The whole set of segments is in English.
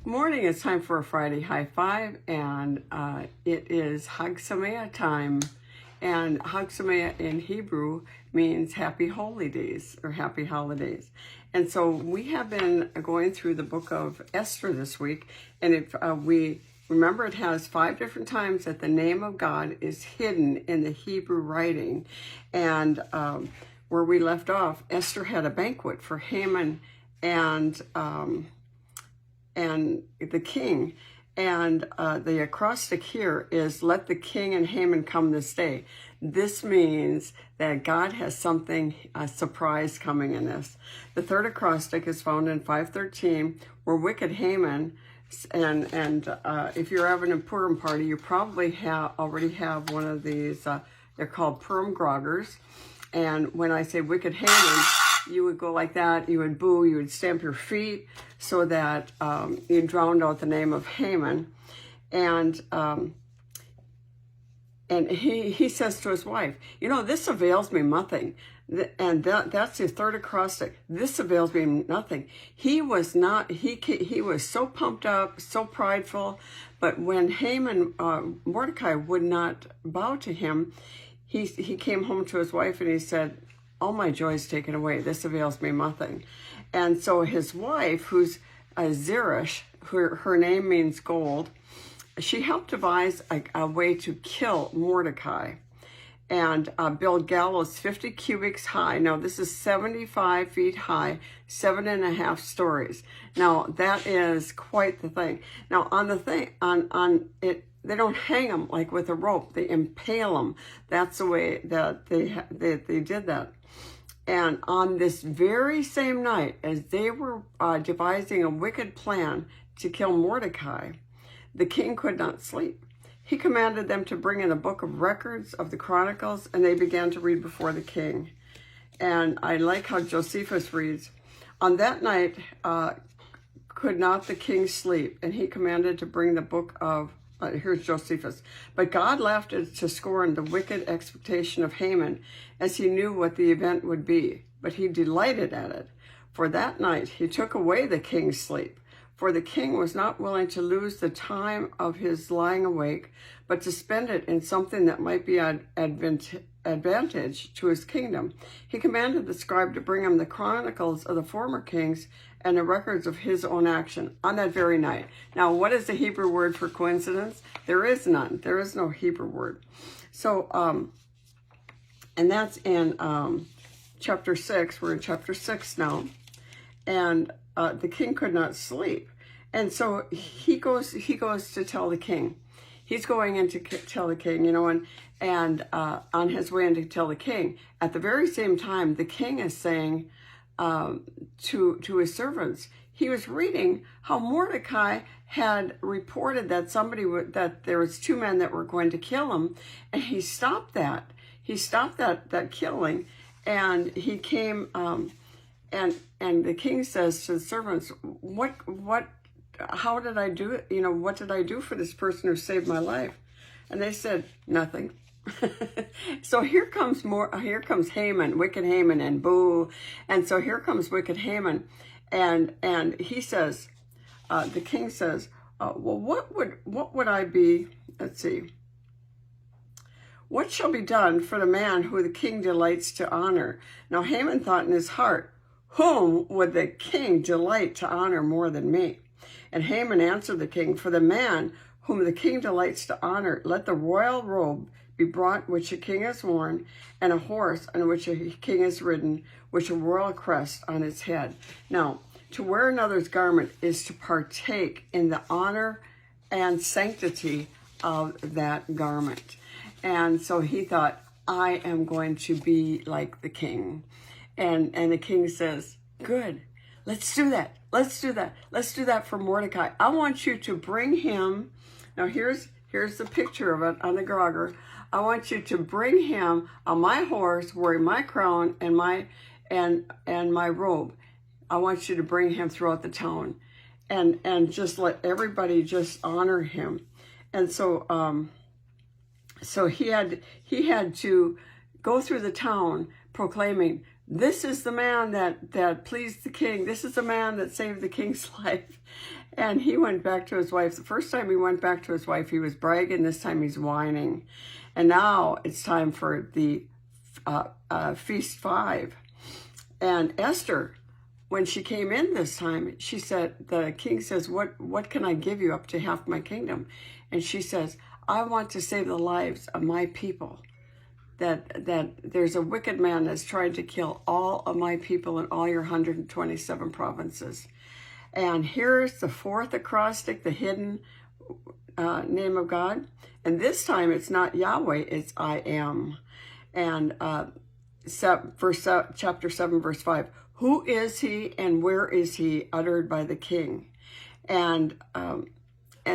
Morning, it's time for a Friday high five, and it is Chag Sameach time. And Chag Sameach in Hebrew means happy holidays or happy holidays. And so we have been going through the Book of Esther this week, and if we remember, it has 5 different times that the name of God is hidden in the Hebrew writing. And where we left off, Esther had a banquet for Haman and the king, and the acrostic here is, let the king and Haman come this day. This means that God has something, a surprise coming in this. The third acrostic is found in 5:13, where wicked Haman, and if you're having a Purim party, you probably already have one of these, they're called Purim groggers. And when I say wicked Haman, you would go like that, you would boo, you would stamp your feet so that you drowned out the name of Haman. And he says to his wife, you know, this avails me nothing. And that's the third acrostic. This avails me nothing. He was so pumped up, so prideful. But when Haman, Mordecai would not bow to him, he came home to his wife and he said, all my joy is taken away. This avails me nothing. And so his wife, who's Zeresh, her name means gold, she helped devise a way to kill Mordecai and build gallows 50 cubits high. Now, this is 75 feet high, 7.5 stories. Now, that is quite the thing. Now, on it, they don't hang them like with a rope. They impale them. That's the way that they did that. And on this very same night, as they were devising a wicked plan to kill Mordecai, the king could not sleep. He commanded them to bring in a book of records of the Chronicles, and they began to read before the king. And I like how Josephus reads, on that night could not the king sleep, and he commanded to bring the book of, here's Josephus. But God laughed to scorn the wicked expectation of Haman, as he knew what the event would be. But he delighted at it. For that night he took away the king's sleep. For the king was not willing to lose the time of his lying awake, but to spend it in something that might be advantage to his kingdom. He commanded the scribe to bring him the chronicles of the former kings and the records of his own action on that very night. Now, what is the Hebrew word for coincidence? There is none. There is no Hebrew word. So, and that's in chapter 6. We're in chapter 6 now. And the king could not sleep. And so he goes to tell the king. He's going in to tell the king, you know, and on his way in to tell the king. At the very same time, the king is saying to his servants, he was reading how Mordecai had reported that that there was 2 men that were going to kill him, and he stopped that. He stopped that killing, and he came, and the king says to the servants, how did I do it? You know, what did I do for this person who saved my life? And they said, nothing. So here comes Haman, wicked Haman, and boo. And so here comes wicked Haman, and he says, the king says, well, what would I be? Let's see. What shall be done for the man who the king delights to honor? Now Haman thought in his heart, whom would the king delight to honor more than me? And Haman answered the king, for the man whom the king delights to honor, let the royal robe be brought which a king has worn, and a horse on which a king is ridden, with a royal crest on its head. Now, to wear another's garment is to partake in the honor and sanctity of that garment. And so he thought, I am going to be like the king. And the king says, good, let's do that. Let's do that. Let's do that for Mordecai. I want you to bring him. Now here's the picture of it on the grogger. I want you to bring him on my horse, wearing my crown and my robe. I want you to bring him throughout the town, and just let everybody just honor him. And so so he had to go through the town proclaiming, this is the man that pleased the king. This is the man that saved the king's life. And he went back to his wife. The first time he went back to his wife, he was bragging. This time he's whining. And now it's time for the Feast 5. And Esther, when she came in this time, she said, the king says, what can I give you up to half my kingdom? And she says, I want to save the lives of my people. That there's a wicked man that's trying to kill all of my people in all your 127 provinces. And here's the fourth acrostic, the hidden name of God. And this time it's not Yahweh, it's I am. And chapter 7, verse 5. Who is he and where is he, uttered by the king? And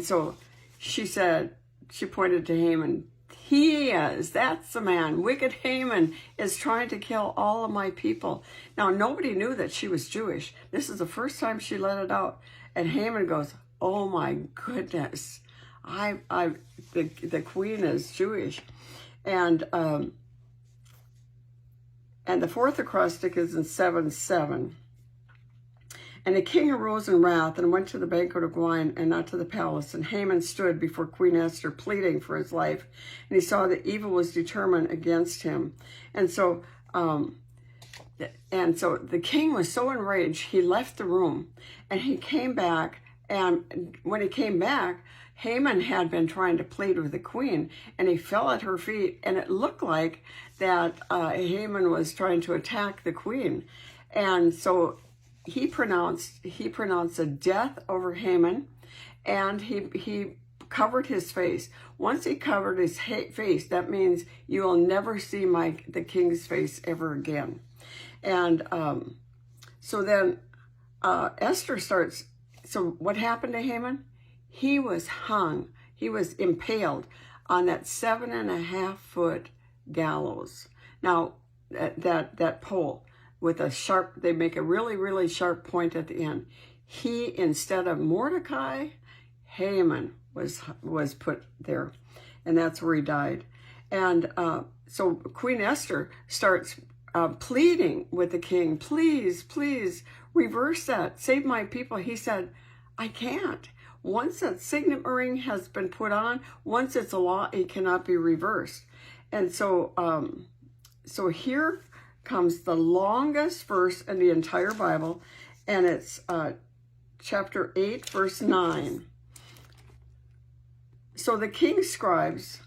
so she said, she pointed to Haman. He is, that's the man. Wicked Haman is trying to kill all of my people. Now, nobody knew that she was Jewish. This is the first time she let it out. And Haman goes, oh my goodness, the queen is Jewish. And the fourth acrostic is in 7:7. And the king arose in wrath and went to the banquet of wine and not to the palace. And Haman stood before Queen Esther pleading for his life. And he saw that evil was determined against him. And so the king was so enraged, he left the room and he came back. And when he came back, Haman had been trying to plead with the queen, and he fell at her feet. And it looked like that Haman was trying to attack the queen. And so he pronounced a death over Haman, and he covered his face. Once he covered his face, that means you will never see the king's face ever again. And so then Esther starts. So what happened to Haman? He was hung. He was impaled on that 7.5-foot gallows. Now that pole, with a sharp, they make a really, really sharp point at the end. He, instead of Mordecai, Haman was put there, and that's where he died. And so Queen Esther starts pleading with the king, please, please reverse that, save my people. He said, I can't. Once that signet ring has been put on, once it's a law, it cannot be reversed. And so, so here comes the longest verse in the entire Bible, and it's chapter 8, verse 9. So the king's scribes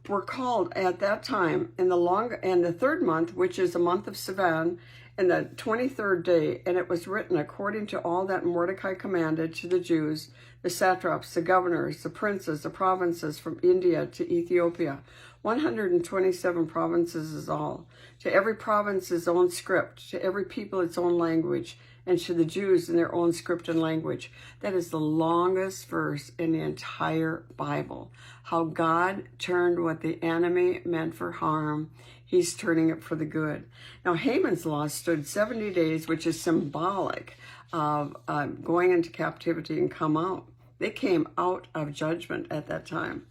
were called at that time in the third month, which is the month of Sivan, in the 23rd day, and it was written according to all that Mordecai commanded to the Jews, the satraps, the governors, the princes, the provinces from India to Ethiopia. 127 provinces is all. To every province his own script, to every people its own language, and to the Jews in their own script and language. That is the longest verse in the entire Bible. How God turned what the enemy meant for harm, he's turning it for the good. Now, Haman's law stood 70 days, which is symbolic of going into captivity and come out. They came out of judgment at that time.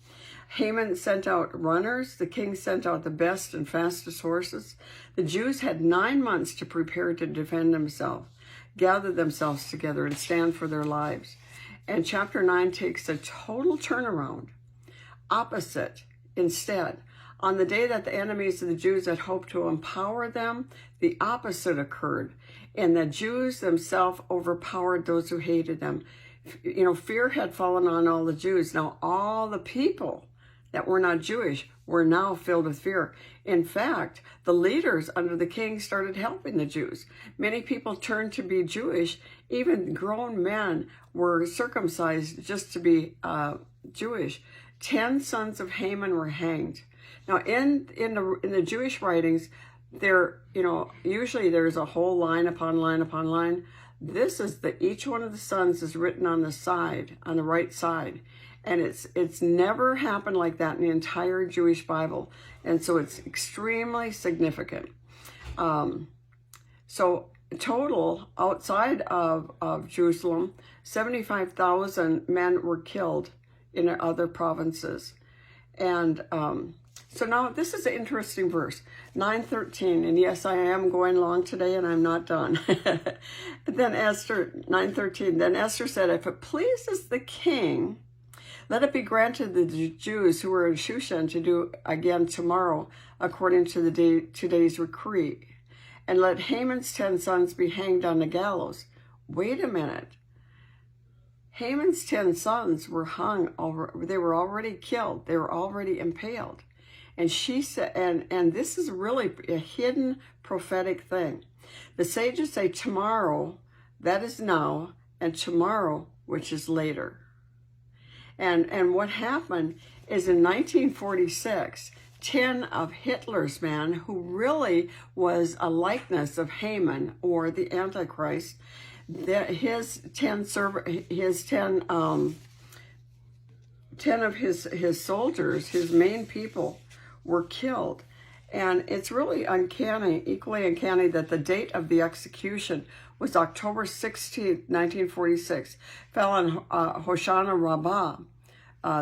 Haman sent out runners. The king sent out the best and fastest horses. The Jews had 9 months to prepare to defend themselves, gather themselves together, and stand for their lives. And chapter 9 takes a total turnaround. Opposite, instead. On the day that the enemies of the Jews had hoped to empower them, the opposite occurred. And the Jews themselves overpowered those who hated them. You know, fear had fallen on all the Jews. Now, all the people that were not Jewish were now filled with fear. In fact, the leaders under the king started helping the Jews. Many people turned to be Jewish. Even grown men were circumcised just to be Jewish. 10 sons of Haman were hanged. Now, in the Jewish writings, usually there's a whole line upon line upon line. This is each one of the sons is written on the side, on the right side. And it's never happened like that in the entire Jewish Bible. And so it's extremely significant. So total, outside of Jerusalem, 75,000 men were killed in other provinces. And So now this is an interesting verse, 9:13, and yes, I am going long today and I'm not done. Then Esther, 9:13, then Esther said, if it pleases the king, let it be granted the Jews who are in Shushan to do again tomorrow, according to today's decree. And let Haman's 10 sons be hanged on the gallows. Wait a minute. Haman's 10 sons were hung over, they were already killed. They were already impaled. And she said, and this is really a hidden prophetic thing. The sages say tomorrow, that is now, and tomorrow, which is later. And what happened is in 1946, 10 of Hitler's men, who really was a likeness of Haman or the Antichrist, his 10 of his soldiers, his main people, were killed. And it's really uncanny, equally uncanny, that the date of the execution was October 16th, 1946, fell on Hoshana Rabbah,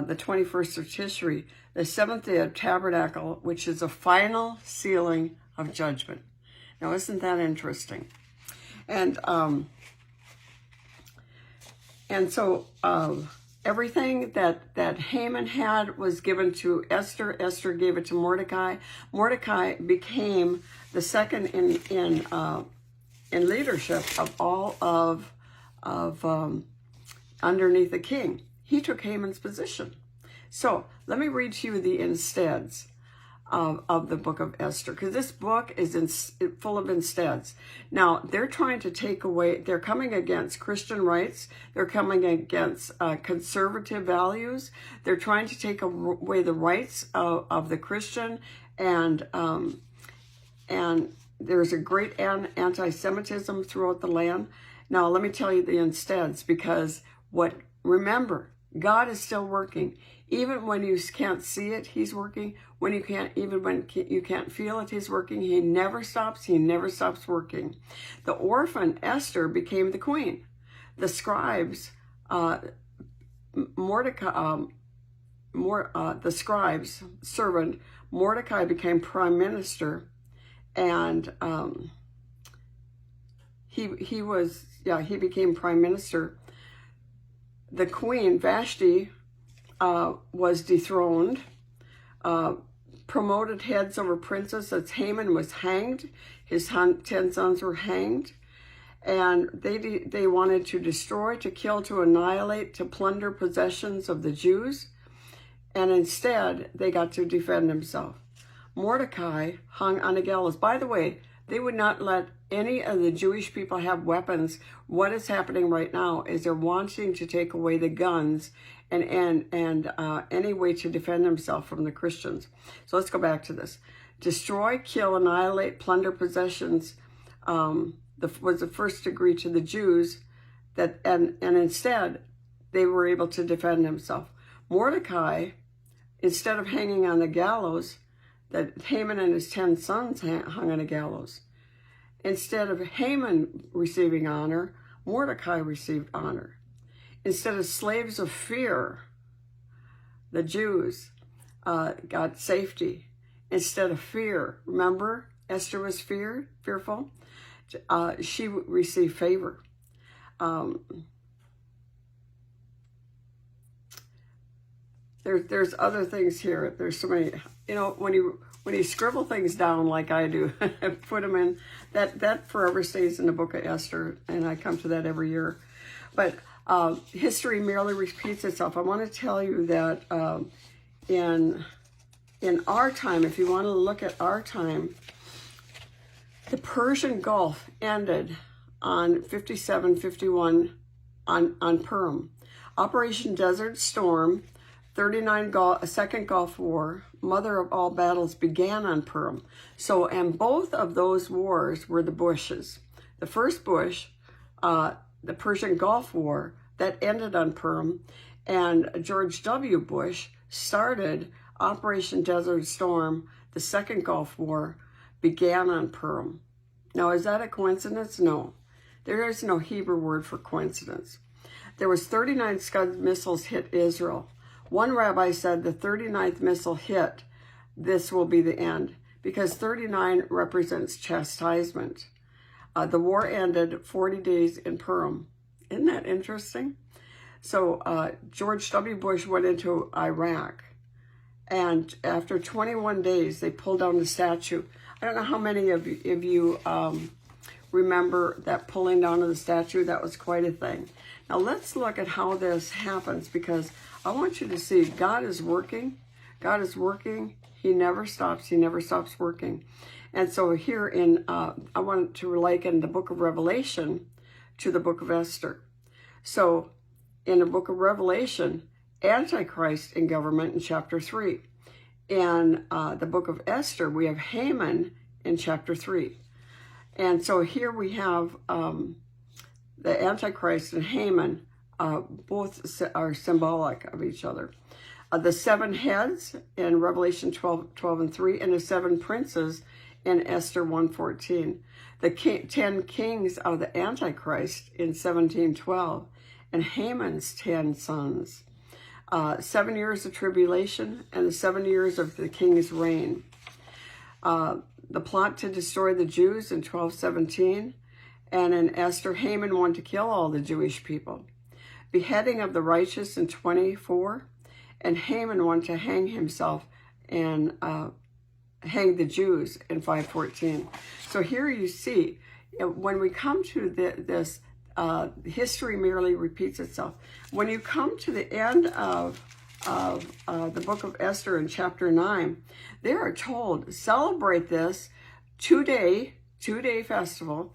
the 21st of Tishri, the 7th day of Tabernacle, which is a final sealing of judgment. Now, isn't that interesting? And so everything that Haman had was given to Esther. Esther gave it to Mordecai. Mordecai became the second in leadership of all of underneath the king. He took Haman's position. So let me read to you the insteads of the book of Esther, because this book is full of insteads. Now, they're trying to take away, they're coming against Christian rights, they're coming against conservative values, they're trying to take away the rights of the Christian, and there's a great anti-Semitism throughout the land. Now, let me tell you the insteads, because remember, God is still working. Even when you can't see it, he's working. When you can't feel it, he's working. He never stops. He never stops working. The orphan Esther became the queen. The scribes, the scribe's servant Mordecai became prime minister, and he became prime minister. The queen Vashti was dethroned, promoted heads over princes. As Haman was hanged, his 10 sons were hanged, and they wanted to destroy, to kill, to annihilate, to plunder possessions of the Jews, and instead they got to defend himself. Mordecai hung on a gallows. By the way, they would not let any of the Jewish people have weapons. What is happening right now is they're wanting to take away the guns and any way to defend themselves from the Christians. So let's go back to this. Destroy, kill, annihilate, plunder possessions was the first degree to the Jews, and instead they were able to defend themselves. Mordecai, instead of hanging on the gallows, that Haman and his 10 sons hung on a gallows. Instead of Haman receiving honor, Mordecai received honor. Instead of slaves of fear, the Jews got safety. Instead of fear, remember, Esther was fearful. She received favor. There's other things here. There's so many. You know, when you scribble things down like I do, put them in, that forever stays in the Book of Esther, and I come to that every year. But history merely repeats itself. I want to tell you that in our time, if you want to look at our time, the Persian Gulf ended on 57-51 on Purim. Operation Desert Storm, 39 Second Gulf War, mother of all battles, began on Purim. So, and both of those wars were the Bushes. The first Bush, the Persian Gulf War, that ended on Purim, and George W. Bush started Operation Desert Storm. The Second Gulf War began on Purim. Now, is that a coincidence? No. There is no Hebrew word for coincidence. There was 39 Scud missiles hit Israel. One rabbi said the 39th missile hit this will be the end, because 39 represents chastisement. The war ended 40 days in Purim. Isn't that interesting? So George W. Bush went into Iraq, and after 21 days, they pulled down the statue. I don't know how many of you remember that pulling down of the statue. That was quite a thing. Now let's look at how this happens, because I want you to see God is working. God is working. He never stops. He never stops working. And so here in, I want to liken the book of Revelation to the book of Esther. So in the book of Revelation, Antichrist in government in chapter 3. In the book of Esther, we have Haman in chapter 3. And so here we have the Antichrist and Haman, both are symbolic of each other. The 7 heads in Revelation 12:3, and the 7 princes in Esther 1:14. The 10 kings of the Antichrist in 17:12, and Haman's 10 sons. 7 years of tribulation and the 7 years of the king's reign. The plot to destroy the Jews in 12:17, and in Esther, Haman wanted to kill all the Jewish people. Beheading of the righteous in 24, and Haman wanted to hang himself and hang the Jews in 5:14. So here you see, when we come to this, history merely repeats itself. When you come to the end of the book of Esther in chapter 9, they are told, celebrate this two-day festival,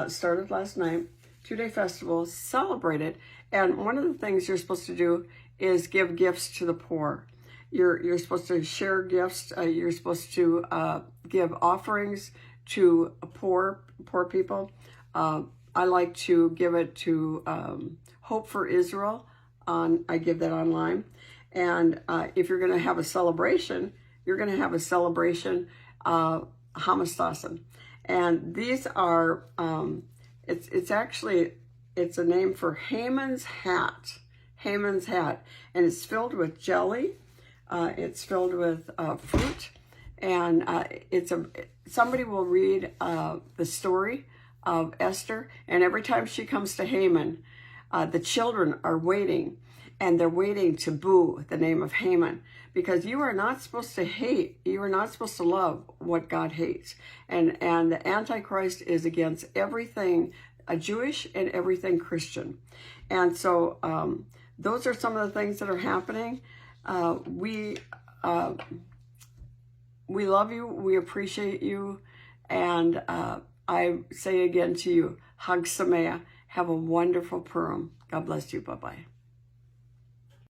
started last night, 2-day festival, celebrate it. And one of the things you're supposed to do is give gifts to the poor. You're supposed to share gifts. You're supposed to give offerings to poor people. I like to give it to Hope for Israel. I give that online. And if you're going to have a celebration, you're going to have a celebration Hamastasen. And these are, it's a name for Haman's hat. Haman's hat. And it's filled with jelly. It's filled with fruit. And somebody will read the story of Esther, and every time she comes to Haman, the children are waiting, and they're waiting to boo the name of Haman, because you are not supposed to hate, you are not supposed to love what God hates. And the Antichrist is against everything Jewish and everything Christian. And so those are some of the things that are happening. We love you, we appreciate you, and I say again to you, Chag Sameach, have a wonderful Purim. God bless you. Bye-bye.